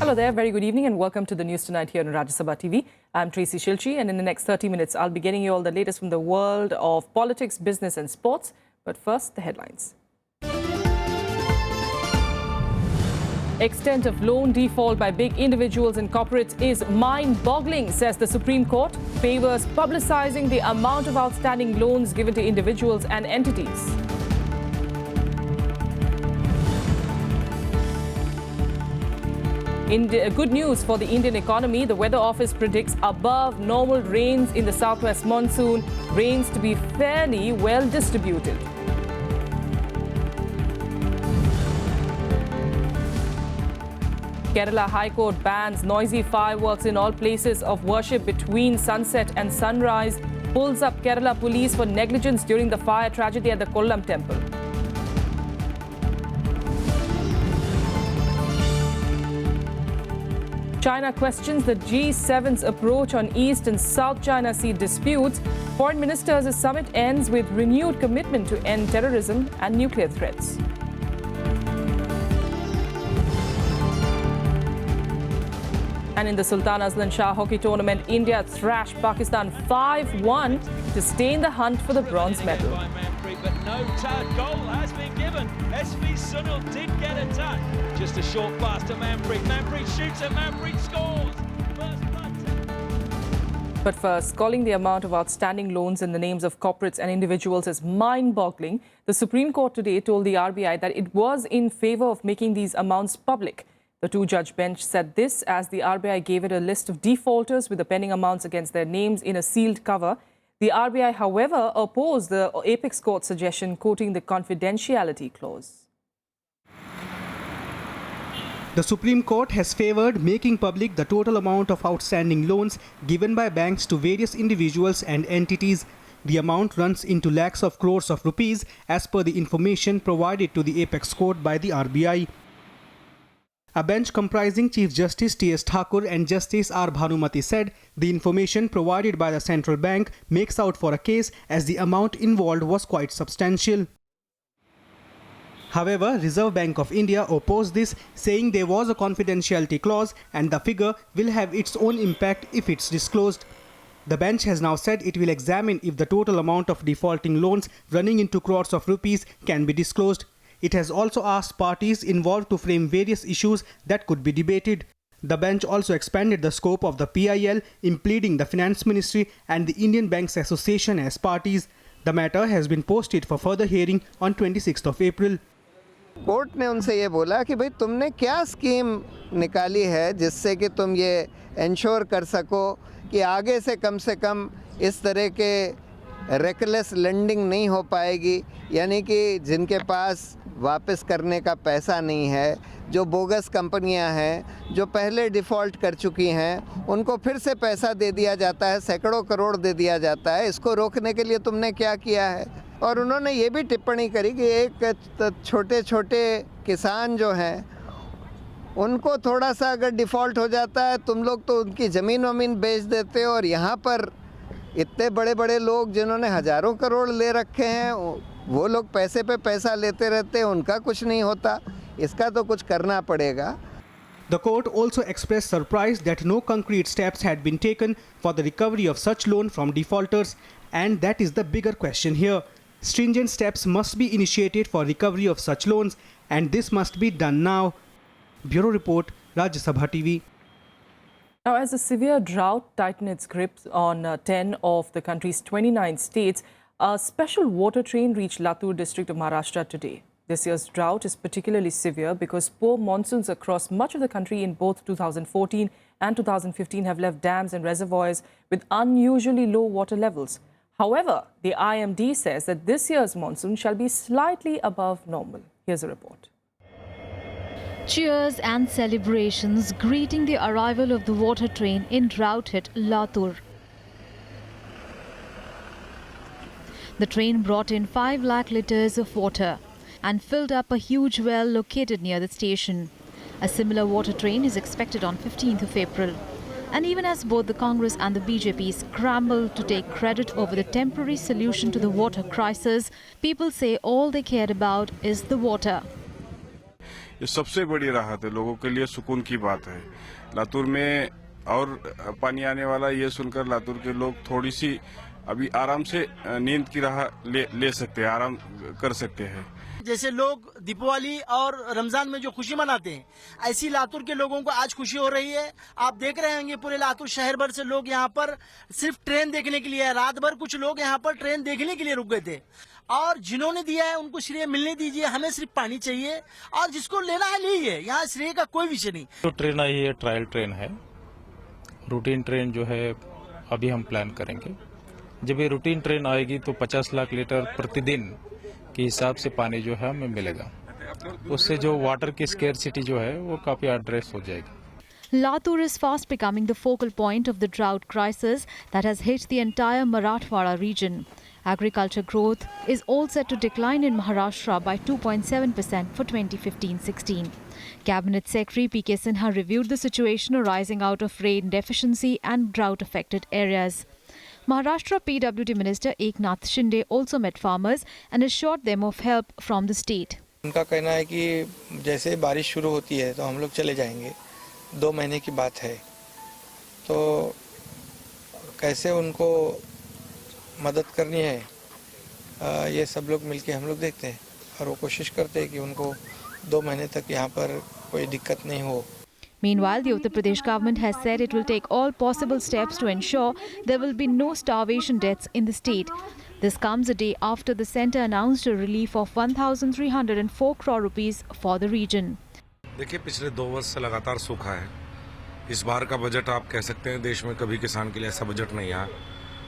Hello there, very good evening and welcome to the news tonight here on Rajya Sabha TV. I'm Tracy Shilchi and in the next 30 minutes I'll be getting you all the latest from the world of politics, business and sports. But first, the headlines. Extent of loan default by big individuals and corporates is mind-boggling, says the Supreme Court. Favors publicizing the amount of outstanding loans given to individuals and entities. Good news for the Indian economy. The Weather Office predicts above normal rains in the southwest monsoon. Rains to be fairly well distributed. Kerala High Court bans noisy fireworks in all places of worship between sunset and sunrise. Pulls up Kerala police for negligence during the fire tragedy at the Kollam temple. China questions the G7's approach on East and South China Sea disputes. Foreign Ministers' summit ends with renewed commitment to end terrorism and nuclear threats. And in the Sultan Azlan Shah Hockey Tournament, India thrashed Pakistan 5-1 to stay in the hunt for the bronze medal. But no goal has been given. SV Sunil did get a touch. Just a short pass to Manpreet. Manpreet shoots and Manpreet scores. But first, calling the amount of outstanding loans in the names of corporates and individuals is mind-boggling. The Supreme Court today told the RBI that it was in favor of making these amounts public. The two-judge bench said this as the RBI gave it a list of defaulters with the pending amounts against their names in a sealed cover. The RBI, however, opposed the Apex Court suggestion, quoting the confidentiality clause. The Supreme Court has favoured making public the total amount of outstanding loans given by banks to various individuals and entities. The amount runs into lakhs of crores of rupees as per the information provided to the Apex Court by the RBI. A bench comprising Chief Justice T.S. Thakur and Justice R. Bhanumati said the information provided by the central bank makes out for a case as the amount involved was quite substantial. However, Reserve Bank of India opposed this, saying there was a confidentiality clause and the figure will have its own impact if it's disclosed. The bench has now said it will examine if the total amount of defaulting loans running into crores of rupees can be disclosed. It has also asked parties involved to frame various issues that could be debated. The bench also expanded the scope of the PIL, including the Finance Ministry and the Indian Banks Association as parties. The matter has been posted for further hearing on 26th of April. Court ने उनसे ये बोला कि भाई तुमने क्या scheme निकाली है जिससे कि तुम ये इंश्योर कर सको कि आगे से कम इस तरह के रेकलेस लेंडिंग नहीं हो पाएगी, यानी कि जिनके पास वापस करने का पैसा नहीं है, जो बोगस कंपनियां हैं, जो पहले डिफ़ॉल्ट कर चुकी हैं, उनको फिर से पैसा दे दिया जाता है, सैकड़ों करोड़ दे दिया जाता है। इसको रोकने के लिए तुमने क्या किया है? और उन्होंने ये भी टिप्पणी करी कि एक छोटे किसान जो हैं उनको थोड़ा सा अगर डिफ़ॉल्ट हो जाता है, तुम लोग तो उनकी ज़मीन वमीन बेच देते हो, और यहाँ पर इतने बड़े लोग जिन्होंने हज़ारों करोड़ ले रखे हैं वो लोग पैसे पे पैसा लेते रहते हैं, उनका कुछ नहीं होता। इसका तो कुछ करना पड़ेगा। The court also expressed surprise that no concrete steps had been taken for the recovery of such loan from defaulters, and that is the bigger question here. Stringent steps must be initiated for recovery of such loans, and this must be done now. Bureau Report, Rajya Sabha TV. Now, as the severe drought tightened its grip on 10 of the country's 29 states, a special water train reached Latur district of Maharashtra today. This year's drought is particularly severe because poor monsoons across much of the country in both 2014 and 2015 have left dams and reservoirs with unusually low water levels. However, the IMD says that this year's monsoon shall be slightly above normal. Here's a report. Cheers and celebrations greeting the arrival of the water train in drought-hit Latur. The train brought in 5 lakh litres of water and filled up a huge well located near the station. A similar water train is expected on 15th of April. And even as both the Congress and the BJP scramble to take credit over the temporary solution to the water crisis, people say all they care about is the water. ये सबसे बड़ी राहत है, लोगों के लिए सुकून की बात है। लातूर में और पानी आने वाला ये सुनकर लातूर के लोग थोड़ी सी अभी आराम से नींद की राह ले सकते हैं, आराम कर सकते हैं। जैसे लोग दीपावली और रमजान में जो खुशी मनाते हैं, ऐसी लातूर के लोगों को आज खुशी हो रही है। आप देख रहे होंगे पूरे लातूर शहर भर से लोग यहाँ पर सिर्फ ट्रेन देखने के लिए, रात भर कुछ लोग यहाँ पर ट्रेन देखने के लिए रुक गए थे। और जिन्होंने दिया है उनको श्रेय मिलने दीजिए, हमें सिर्फ पानी चाहिए और जिसको लेना है लीजिए, यहाँ श्रेय का कोई विषय नहीं। तो ट्रेन आई है, ट्रायल ट्रेन है। रूटीन ट्रेन जो है अभी हम प्लान करेंगे। जब ये रूटीन ट्रेन आएगी तो 50 लाख लीटर प्रतिदिन के हिसाब से पानी जो है हमें मिलेगा। उससे जो वाटर की स्केर्सिटी जो है वो काफी एड्रेस हो जाएगी। Latur is fast becoming the focal point of the drought crisis that has hit the entire Marathwada region. Agriculture growth is all set to decline in Maharashtra by 2.7% for 2015-16. Cabinet Secretary P.K. Sinha reviewed the situation arising out of rain deficiency and drought-affected areas. Maharashtra PWD Minister Eknath Shinde also met farmers and assured them of help from the state. उनका कहना है कि जैसे बारिश शुरू होती है तो हम लोग चले जाएंगे, 2 महीने की बात है, तो कैसे उनको मदद करनी है ये सब लोग मिलके हम लोग देखते हैं और वो कोशिश करते हैं कि उनको 2 महीने तक यहाँ पर कोई दिक्कत नहीं हो। Meanwhile, the Uttar Pradesh government has said it will take all possible steps to ensure there will be no starvation deaths in the state. This comes a day after the centre announced a relief of 1,304 crore rupees for the region. देखिए, पिछले 2 वर्ष से लगातार सूखा है। इस बार का budget आप कह सकते हैं देश में कभी किसान के लिए ऐसा बजट नहीं आया।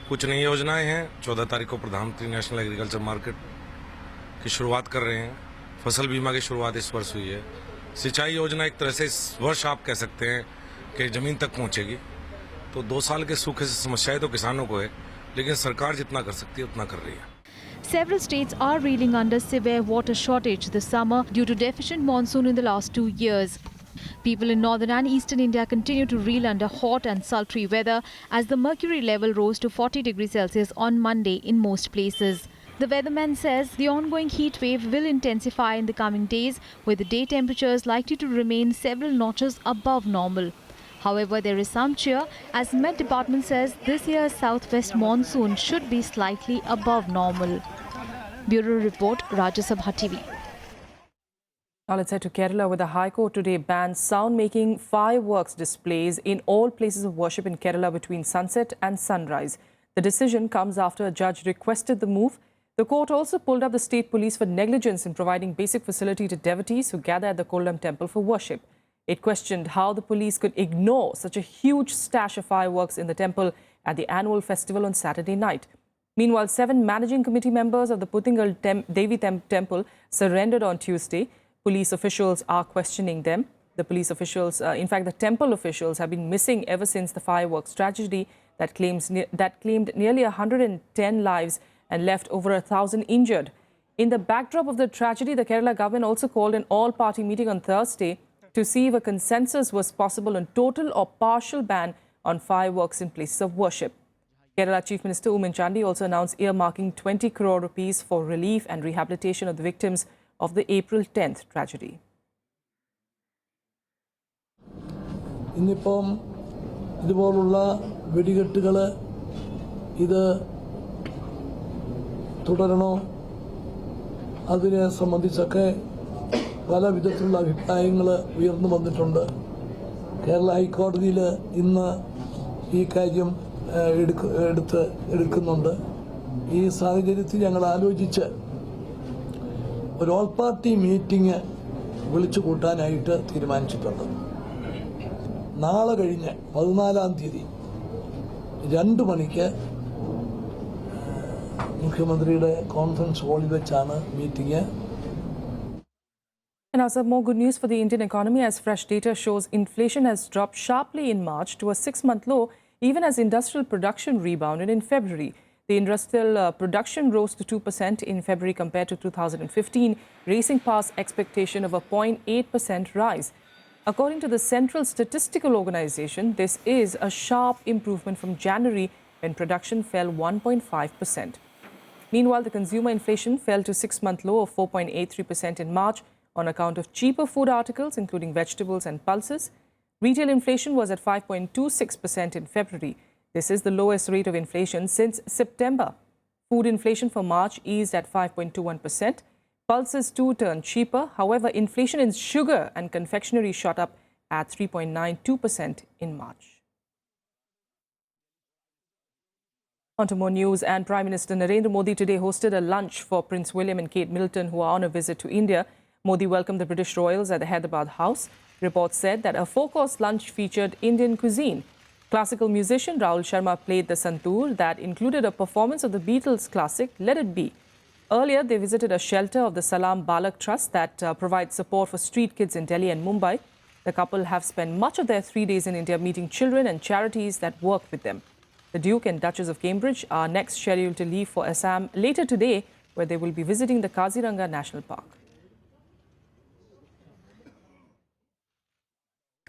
कुछ नई योजनाएं हैं। 14 तारीख को प्रधानमंत्री नेशनल एग्रीकल्चर मार्केट की शुरुआत कर रहे हैं। फसल बीमा की शुरुआत इस वर्ष हुई है। सिंचाई योजना एक तरह से इस वर्ष आप कह सकते हैं कि जमीन तक पहुंचेगी। तो 2 साल के सूखे से समस्याएं तो किसानों को है, लेकिन सरकार जितना कर सकती है उतना कर रही है। Several states are reeling under severe water shortage this summer due to deficient monsoon in the last 2 years. People in northern and eastern India continue to reel under hot and sultry weather as the mercury level rose to 40 degrees Celsius on Monday in most places. The weatherman says the ongoing heat wave will intensify in the coming days, with the day temperatures likely to remain several notches above normal. However, there is some cheer as Met Department says this year's southwest monsoon should be slightly above normal. Bureau Report, Rajya Sabha TV. Now let's head to Kerala, where the High Court today banned sound-making fireworks displays in all places of worship in Kerala between sunset and sunrise. The decision comes after a judge requested the move. The court also pulled up the state police for negligence in providing basic facility to devotees who gather at the Kollam temple for worship. It questioned how the police could ignore such a huge stash of fireworks in the temple at the annual festival on Saturday night. Meanwhile, 7 managing committee members of the Puthingal Devi temple surrendered on Tuesday. Police officials are questioning them. The police officials, in fact, the temple officials have been missing ever since the fireworks tragedy that claimed nearly 110 lives and left over 1,000 injured. In the backdrop of the tragedy, the Kerala government also called an all-party meeting on Thursday to see if a consensus was possible on total or partial ban on fireworks in places of worship. Kerala Chief Minister Umin Chandi also announced earmarking 20 crore rupees for relief and rehabilitation of the victims of the April 10th tragedy. ഇന്നിപ്പം ഇതുപോലുള്ള വെടികെട്ടുകൾ ഇത് തുടരണോ അതിനെ സംബന്ധിച്ചൊക്കെ പല വിധത്തിലുള്ള അഭിപ്രായങ്ങൾ ഉയർന്നു വന്നിട്ടുണ്ട്. കേരള ഹൈക്കോടതിയിൽ ഇന്ന് ഈ കാര്യം എടുക്കുന്നുണ്ട്. ഈ സാഹചര്യത്തിൽ ഞങ്ങൾ ആലോചിച്ച് ഒരു ഓൾ പാർട്ടി മീറ്റിംഗ് വിളിച്ചു കൂട്ടാനായിട്ട് തീരുമാനിച്ചിട്ടുണ്ട്. നാളെ കഴിഞ്ഞ് 14-ാം തീയതി 2 മണിക്ക് മുഖ്യമന്ത്രിയുടെ കോൺഫറൻസ് ഹാളിൽ വെച്ചാണ് meeting. And now some more good news for the Indian economy as fresh data shows inflation has dropped sharply in March to a 6-month low, even as industrial production rebounded in February. The industrial production rose to 2% in February compared to 2015, racing past expectation of a 0.8% rise. According to the Central Statistical Organization, this is a sharp improvement from January when production fell 1.5%. Meanwhile, the consumer inflation fell to 6-month low of 4.83% in March, on account of cheaper food articles, including vegetables and pulses. Retail inflation was at 5.26% in February. This is the lowest rate of inflation since September. Food inflation for March eased at 5.21%. Pulses too turned cheaper. However, inflation in sugar and confectionery shot up at 3.92% in March. On to more news, and Prime Minister Narendra Modi today hosted a lunch for Prince William and Kate Middleton, who are on a visit to India. Modi welcomed the British royals at the Hyderabad house. Reports said that a four-course lunch featured Indian cuisine. Classical musician Rahul Sharma played the santoor that included a performance of the Beatles' classic Let It Be. Earlier, they visited a shelter of the Salam Balak Trust that provides support for street kids in Delhi and Mumbai. The couple have spent much of their 3 days in India meeting children and charities that work with them. The Duke and Duchess of Cambridge are next scheduled to leave for Assam later today, where they will be visiting the Kaziranga National Park.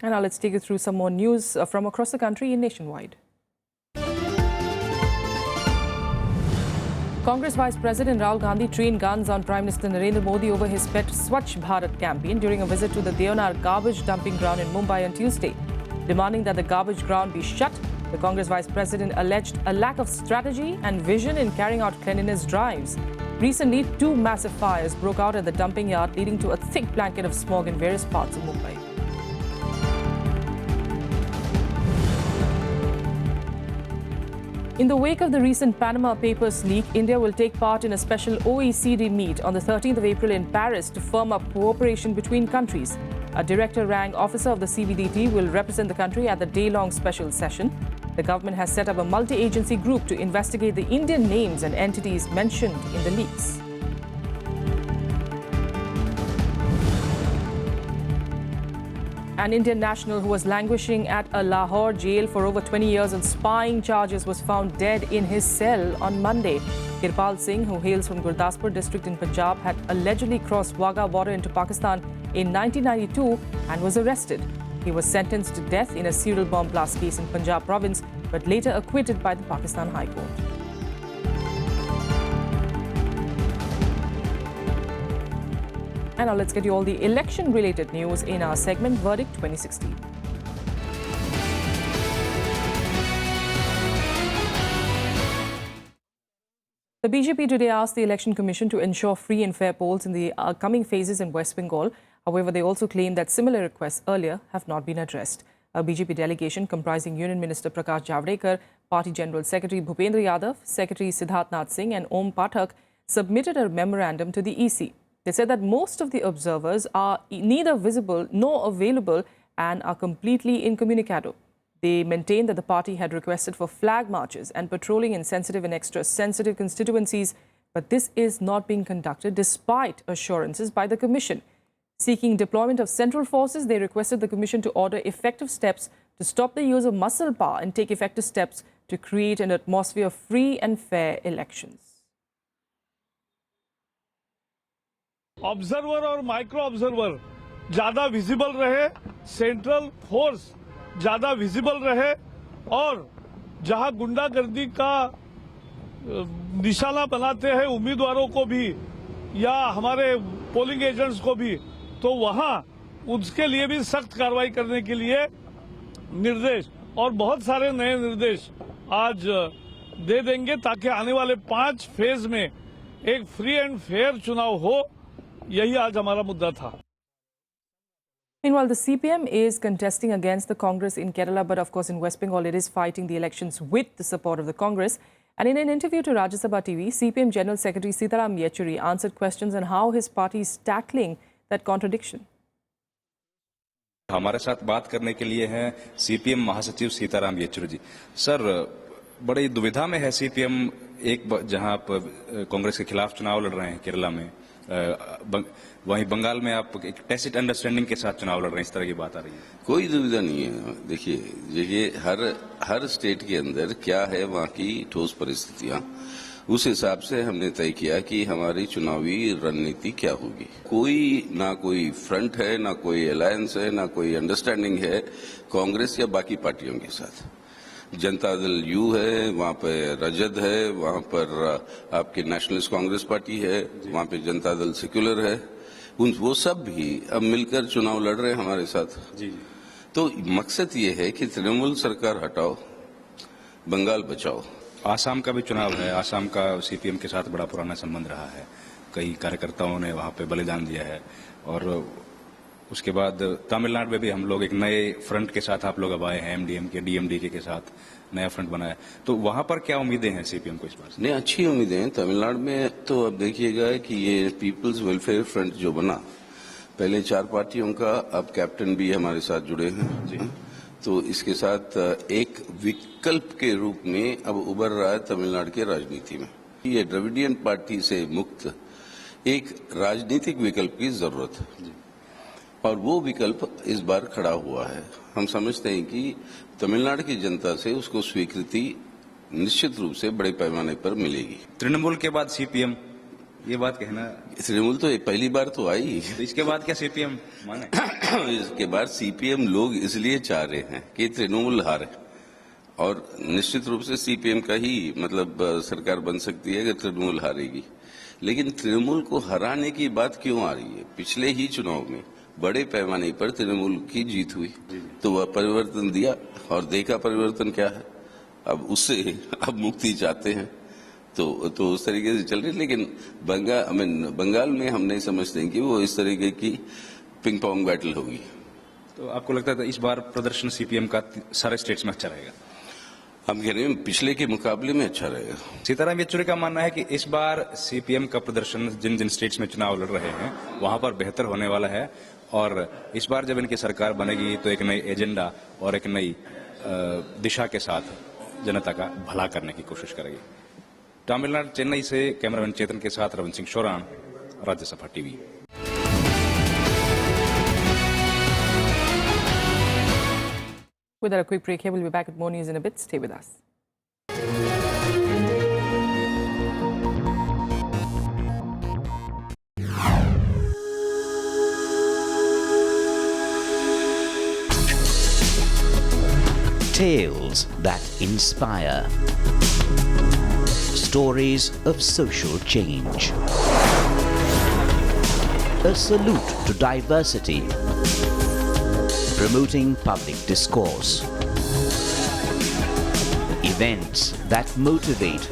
And now let's take you through some more news from across the country in Nationwide. Congress Vice President Rahul Gandhi trained guns on Prime Minister Narendra Modi over his pet Swachh Bharat campaign during a visit to the Deonar garbage dumping ground in Mumbai on Tuesday. Demanding that the garbage ground be shut, the Congress Vice President alleged a lack of strategy and vision in carrying out cleanliness drives. Recently, 2 massive fires broke out at the dumping yard, leading to a thick blanket of smog in various parts of Mumbai. In the wake of the recent Panama Papers leak, India will take part in a special OECD meet on the 13th of April in Paris to firm up cooperation between countries. A director-rank officer of the CBDT will represent the country at the day-long special session. The government has set up a multi-agency group to investigate the Indian names and entities mentioned in the leaks. An Indian national who was languishing at a Lahore jail for over 20 years on spying charges was found dead in his cell on Monday. Kirpal Singh, who hails from Gurdaspur district in Punjab, had allegedly crossed Wagah border into Pakistan in 1992 and was arrested. He was sentenced to death in a serial bomb blast case in Punjab province, but later acquitted by the Pakistan High Court. And now let's get you all the election-related news in our segment Verdict 2016. The BJP today asked the Election Commission to ensure free and fair polls in the coming phases in West Bengal. However, they also claim that similar requests earlier have not been addressed. A BJP delegation comprising Union Minister Prakash Javadekar, Party General Secretary Bhupendra Yadav, Secretary Siddharth Nath Singh and Om Pathak submitted a memorandum to the EC. They said that most of the observers are neither visible nor available and are completely incommunicado. They maintained that the party had requested for flag marches and patrolling in sensitive and extra sensitive constituencies, but this is not being conducted despite assurances by the Commission. Seeking deployment of central forces, they requested the Commission to order effective steps to stop the use of muscle power and take effective steps to create an atmosphere of free and fair elections. Observer और micro observer ज्यादा visible रहे, central force ज्यादा visible रहे और जहां गुंडागर्दी का निशाना बनाते हैं उम्मीदवारों को भी या हमारे पोलिंग एजेंट्स को भी, तो वहां उसके लिए भी सख्त कार्रवाई करने के लिए निर्देश और बहुत सारे नए निर्देश आज दे देंगे ताकि आने वाले 5 फेज में एक फ्री एंड फेयर चुनाव हो। यही आज हमारा मुद्दा था। Meanwhile, the CPM is contesting against the Congress in Kerala, but of course in West Bengal it is fighting the elections with the support of the Congress. And in an interview to Rajya Sabha TV, CPM General Secretary Sitaram Yechuri answered questions on how his party is tackling that contradiction. हमारे साथ बात करने के लिए हैं CPM महासचिव सीताराम येचुरी जी। Sir, बड़ी दुविधा में है सीपीएम, एक जहां आप कांग्रेस के खिलाफ चुनाव लड़ रहे हैं केरला में, वहीं बंगाल में आप एक टैसिट अंडरस्टैंडिंग के साथ चुनाव लड़ रहे हैं, इस तरह की बात आ रही है। कोई दुविधा नहीं है। देखिए हर स्टेट के अंदर क्या है वहाँ की ठोस परिस्थितियां, उस हिसाब से हमने तय किया कि हमारी चुनावी रणनीति क्या होगी। कोई फ्रंट है, ना कोई अलायंस है, ना कोई अंडरस्टैंडिंग है कांग्रेस या बाकी पार्टियों के साथ। जनता दल यू है, वहाँ पे रजद है, वहाँ पर आपकी नेशनलिस्ट कांग्रेस पार्टी है, वहाँ पे जनता दल सेक्युलर है, वो सब भी अब मिलकर चुनाव लड़ रहे हैं हमारे साथ। जी। तो मकसद ये है कि तृणमूल सरकार हटाओ, बंगाल बचाओ। आसाम का भी चुनाव है। आसाम का सीपीएम के साथ बड़ा पुराना संबंध रहा है। कई कार्यकर्ताओं ने वहां पे बलिदान दिया है। और उसके बाद तमिलनाडु में भी हम लोग एक नए फ्रंट के साथ आप लोग अब आए हैं, एमडीएमके डीएमडीके के साथ नया फ्रंट बनाया। तो वहां पर क्या उम्मीदें हैं सीपीएम को इस बार से? नहीं, अच्छी उम्मीदें हैं। तमिलनाडु में तो अब देखिएगा कि ये पीपल्स वेलफेयर फ्रंट जो बना, पहले 4 पार्टियों का, अब कैप्टन भी हमारे साथ जुड़े हैं। जी। तो इसके साथ एक विकल्प के रूप में अब उभर रहा है तमिलनाडु की राजनीति में। ये द्रविडियन पार्टी से मुक्त एक राजनीतिक विकल्प की जरूरत है और वो विकल्प इस बार खड़ा हुआ है। हम समझते हैं कि तमिलनाडु की जनता से उसको स्वीकृति निश्चित रूप से बड़े पैमाने पर मिलेगी। तृणमूल के बाद सीपीएम, ये बात कहना। तृणमूल तो पहली बार तो आई, तो इसके बाद क्या सीपीएम माने? इसके बाद सीपीएम लोग इसलिए चाह रहे हैं कि तृणमूल हारे और निश्चित रूप से सीपीएम का ही मतलब सरकार बन सकती है अगर तृणमूल हारेगी। लेकिन तृणमूल को हराने की बात क्यों आ रही है? पिछले ही चुनाव में बड़े पैमाने पर तृणमूल की जीत हुई, तो वह परिवर्तन दिया और देखा परिवर्तन क्या है। अब उससे अब मुक्ति चाहते हैं, तो उस तरीके से चल रही। लेकिन बंगाल में हम नहीं समझते हैं कि वो इस तरीके की पिंग पोंग बैटल होगी। तो आपको लगता है इस बार प्रदर्शन सीपीएम का सारे स्टेट्स में अच्छा रहेगा? हम कह रहे हैं पिछले के मुकाबले में अच्छा रहेगा। सीताराम येचुरी का मानना है कि इस बार सीपीएम का प्रदर्शन जिन जिन स्टेट्स में चुनाव लड़ रहे हैं वहां पर बेहतर होने वाला है और इस बार जब इनकी सरकार बनेगी तो एक नई एजेंडा और एक नई दिशा के साथ जनता का भला करने की कोशिश करेगी। तमिलनाडु चेन्नई से कैमरामैन चेतन के साथ Ravindra Singh Sheoran, Rajya Sabha TV. Without a quick break here, we'll be back with more news in a bit. Stay with us. Tales that inspire. Stories of social change. A salute to diversity. Promoting public discourse. Events that motivate.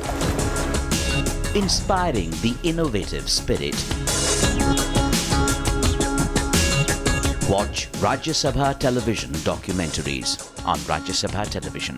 Inspiring the innovative spirit. Watch Rajya Sabha television documentaries on Rajya Sabha television.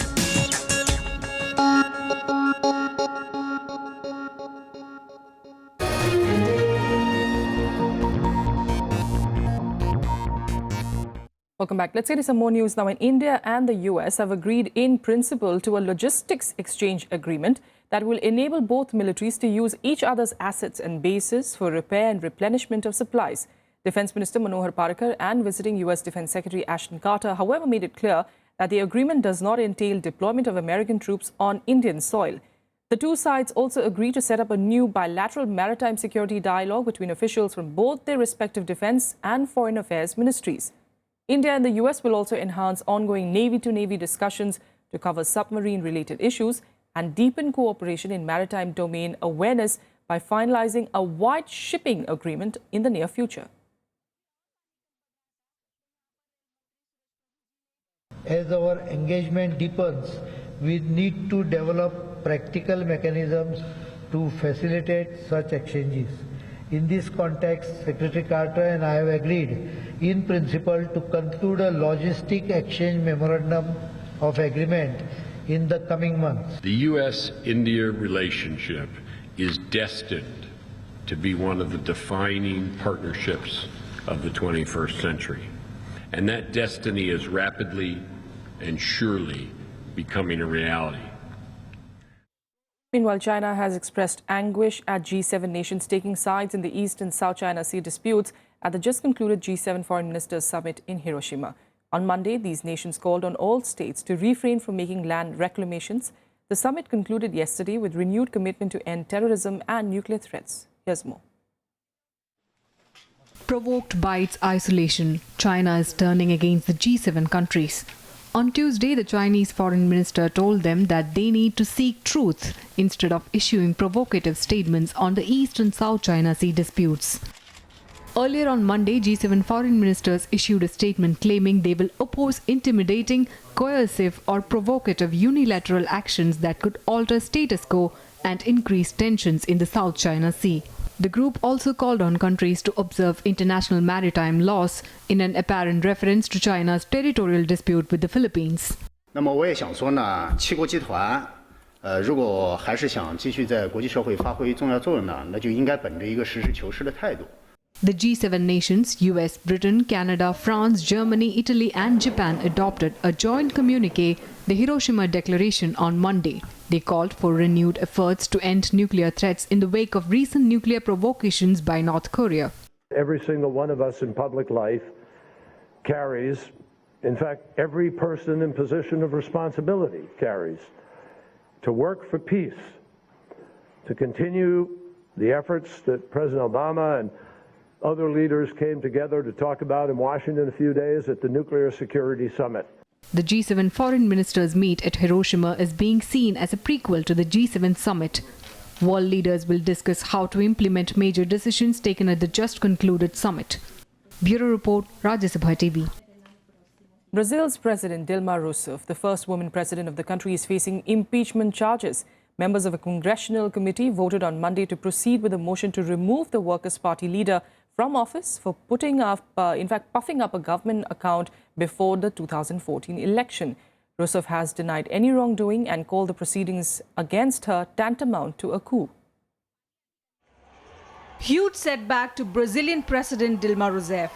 Welcome back. Let's get to some more news now. India and the US have agreed in principle to a logistics exchange agreement that will enable both militaries to use each other's assets and bases for repair and replenishment of supplies. Defense Minister Manohar Parrikar and visiting US Defense Secretary Ashton Carter, however, made it clear that the agreement does not entail deployment of American troops on Indian soil. The two sides also agreed to set up a new bilateral maritime security dialogue between officials from both their respective defense and foreign affairs ministries. India and the US will also enhance ongoing Navy-to-Navy discussions to cover submarine-related issues and deepen cooperation in maritime domain awareness by finalizing a wide shipping agreement in the near future. As our engagement deepens, we need to develop practical mechanisms to facilitate such exchanges. In this context, Secretary Carter and I have agreed in principle to conclude a logistic exchange memorandum of agreement in the coming months. The U.S.-India relationship is destined to be one of the defining partnerships of the 21st century. And that destiny is rapidly and surely becoming a reality. Meanwhile, China has expressed anguish at G7 nations taking sides in the East and South China Sea disputes at the just concluded G7 Foreign Ministers Summit in Hiroshima. On Monday, these nations called on all states to refrain from making land reclamations. The summit concluded yesterday with renewed commitment to end terrorism and nuclear threats. Here's more. Provoked by its isolation, China is turning against the G7 countries. On Tuesday, the Chinese foreign minister told them that they need to seek truth instead of issuing provocative statements on the East and South China Sea disputes. Earlier on Monday, G7 foreign ministers issued a statement claiming they will oppose intimidating, coercive or provocative unilateral actions that could alter status quo and increase tensions in the South China Sea. The group also called on countries to observe international maritime laws in an apparent reference to China's territorial dispute with the Philippines. 那么我也想说呢，7国集团，如果还是想继续在国际社会发挥重要作用呢，那就应该本着一个实事求是的态度。 The G7 nations, US, Britain, Canada, France, Germany, Italy and Japan adopted a joint communique, the Hiroshima Declaration, on Monday. They called for renewed efforts to end nuclear threats in the wake of recent nuclear provocations by North Korea. Every single one of us in public life carries, in fact, every person in position of responsibility carries, to work for peace, to continue the efforts that President Obama and other leaders came together to talk about in Washington a few days at the Nuclear Security Summit. The G7 foreign ministers meet at Hiroshima is being seen as a prequel to the G7 summit. World leaders will discuss how to implement major decisions taken at the just concluded summit. Bureau Report, Rajya Sabha TV. Brazil's President Dilma Rousseff, the first woman president of the country, is facing impeachment charges. Members of a congressional committee voted on Monday to proceed with a motion to remove the Workers' Party leader from office for puffing up a government account before the 2014 election. Rousseff has denied any wrongdoing and called the proceedings against her tantamount to a coup. Huge setback to Brazilian President Dilma Rousseff.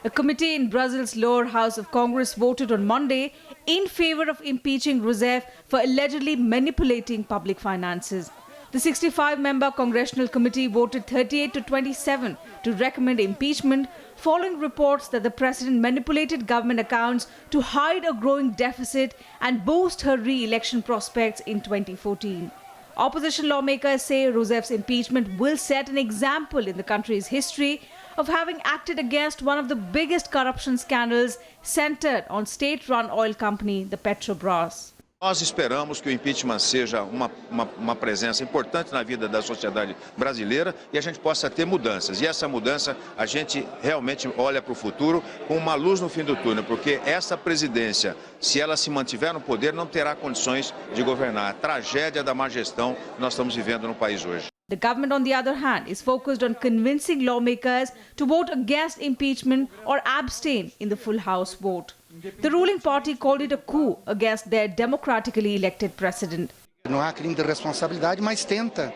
A committee in Brazil's lower house of Congress voted on Monday in favor of impeaching Rousseff for allegedly manipulating public finances. The 65-member congressional committee voted 38 to 27 to recommend impeachment following reports that the president manipulated government accounts to hide a growing deficit and boost her re-election prospects in 2014. Opposition lawmakers say Rousseff's impeachment will set an example in the country's history of having acted against one of the biggest corruption scandals centered on state-run oil company, the Petrobras. Nós esperamos que o impeachment seja uma presença importante na vida da sociedade brasileira e a gente possa ter mudanças. E essa mudança a gente realmente olha para o futuro com uma luz no fim do túnel, porque essa presidência, se ela se mantiver no poder, não terá condições de governar. A tragédia da má gestão que nós estamos vivendo no país hoje. The government, on the other hand, is focused on convincing lawmakers to vote against impeachment or abstain in the full House vote. The ruling party called it a coup against their democratically elected president. Não há crime de responsabilidade, mas tenta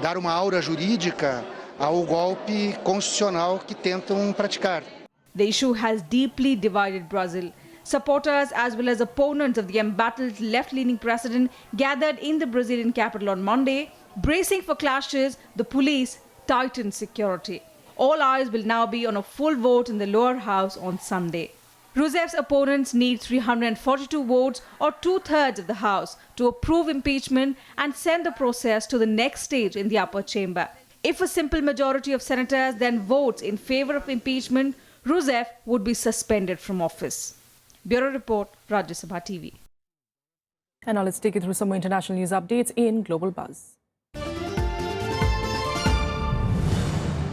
dar uma aura jurídica ao golpe constitucional que tentam praticar. The issue has deeply divided Brazil. Supporters as well as opponents of the embattled left-leaning president gathered in the Brazilian capital on Monday. Bracing for clashes, the police tightened security. All eyes will now be on a full vote in the lower house on Sunday. Rousseff's opponents need 342 votes or 2/3 of the House to approve impeachment and send the process to the next stage in the upper chamber. If a simple majority of senators then votes in favor of impeachment, Rousseff would be suspended from office. Bureau Report, Rajya Sabha TV. And now let's take you through some more international news updates in Global Buzz.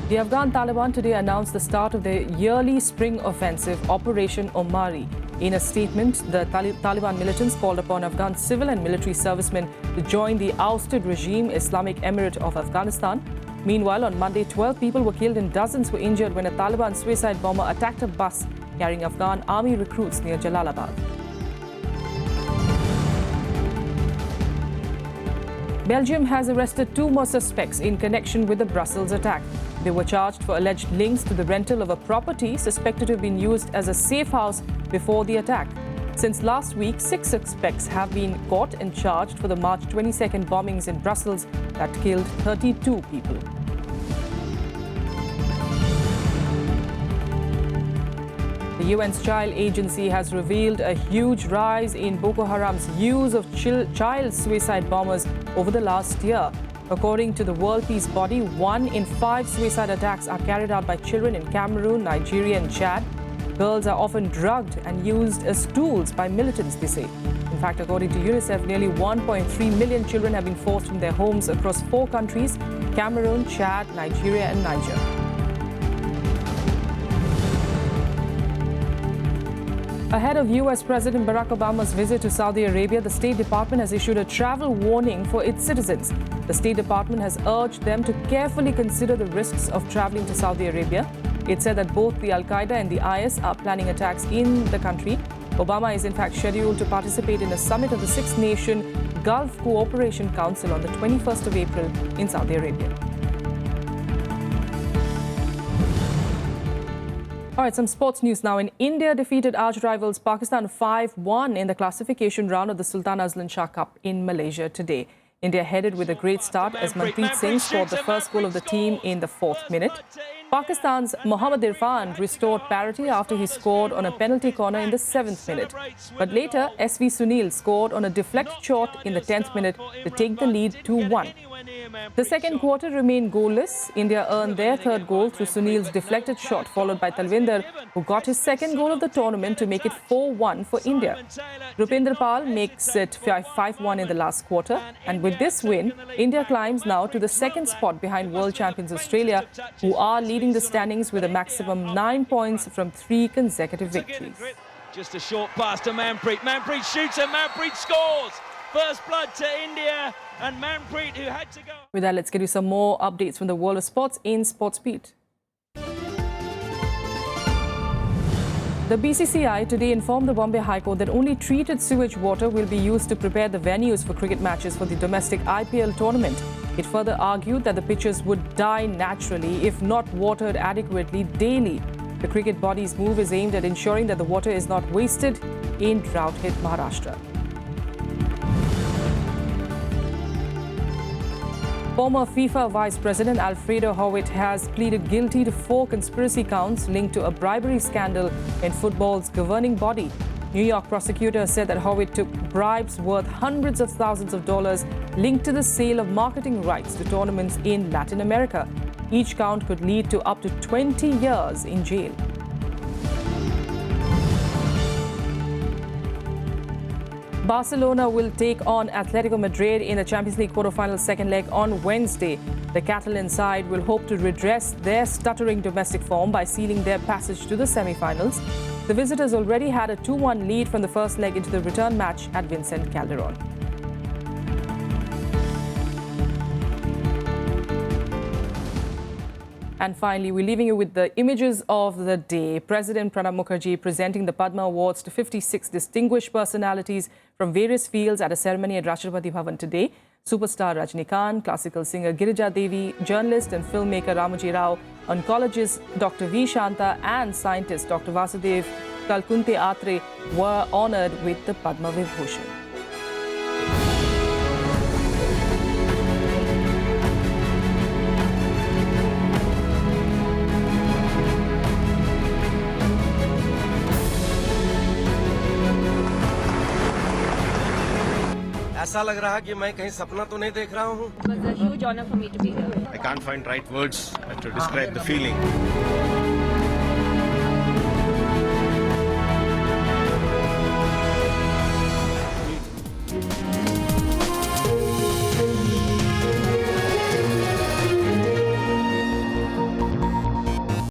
The Afghan Taliban today announced the start of their yearly spring offensive, Operation Omari. In a statement, the Taliban militants called upon Afghan civil and military servicemen to join the ousted regime Islamic Emirate of Afghanistan. Meanwhile, on Monday, 12 people were killed and dozens were injured when a Taliban suicide bomber attacked a bus carrying Afghan army recruits near Jalalabad. Belgium has arrested 2 more suspects in connection with the Brussels attack. They were charged for alleged links to the rental of a property suspected to have been used as a safe house before the attack. Since last week, 6 suspects have been caught and charged for the March 22nd bombings in Brussels that killed 32 people. The UN's Child Agency has revealed a huge rise in Boko Haram's use of child suicide bombers over the last year. According to the World Peace Body, 1 in 5 suicide attacks are carried out by children in Cameroon, Nigeria and Chad. Girls are often drugged and used as tools by militants, they say. In fact, according to UNICEF, nearly 1.3 million children have been forced from their homes across 4 countries: Cameroon, Chad, Nigeria and Niger. Ahead of US President Barack Obama's visit to Saudi Arabia, the State Department has issued a travel warning for its citizens. The State Department has urged them to carefully consider the risks of traveling to Saudi Arabia. It said that both the Al-Qaeda and the IS are planning attacks in the country. Obama is in fact scheduled to participate in a summit of the six-nation Gulf Cooperation Council on the 21st of April in Saudi Arabia. All right, some sports news now. In India defeated arch rivals Pakistan 5-1 in the classification round of the Sultan Azlan Shah Cup in Malaysia today. India headed with a great start as Manpreet Singh scored the first goal of the team in the 4th minute. Pakistan's Mohammad Irfan restored parity after he scored on a penalty corner in the 7th minute. But later, SV Sunil scored on a deflected shot in the 10th minute to take the lead 2-1. The second quarter remained goalless. India earned their third goal through Sunil's deflected shot, followed by Talwinder, who got his second goal of the tournament to make it 4-1 for India. Rupinder Pal makes it 5-1 in the last quarter. And with this win, India climbs now to the second spot behind world champions Australia, who are leading the standings with a maximum 9 points from 3 consecutive victories. Just a short pass to Manpreet. Manpreet shoots and Manpreet scores. First blood to India and Manpreet, who had to go. With that, let's get you some more updates from the world of sports in Sports Beat. The BCCI today informed the Bombay High Court that only treated sewage water will be used to prepare the venues for cricket matches for the domestic IPL tournament. It further argued that the pitches would die naturally if not watered adequately daily. The cricket body's move is aimed at ensuring that the water is not wasted in drought-hit Maharashtra. Former FIFA Vice President Alfredo Howitt has pleaded guilty to 4 conspiracy counts linked to a bribery scandal in football's governing body. New York prosecutors said that Howitt took bribes worth hundreds of thousands of dollars linked to the sale of marketing rights to tournaments in Latin America. Each count could lead to up to 20 years in jail. Barcelona will take on Atletico Madrid in the Champions League quarter-final second leg on Wednesday. The Catalan side will hope to redress their stuttering domestic form by sealing their passage to the semi-finals. The visitors already had a 2-1 lead from the first leg into the return match at Vicente Calderón. And finally, we're leaving you with the images of the day. President Pranab Mukherjee presenting the Padma Awards to 56 distinguished personalities from various fields at a ceremony at Rashtrapati Bhavan today. Superstar Rajnikant, classical singer Girija Devi, journalist and filmmaker Ramoji Rao, oncologist Dr. V. Shanta and scientist Dr. Vasudev Kalkunte Atre were honoured with the Padma Vibhushan. ऐसा लग रहा है कि मैं कहीं सपना तो नहीं देख रहा हूँ। It was a huge honor for me to be here. I can't find right words to describe the feeling.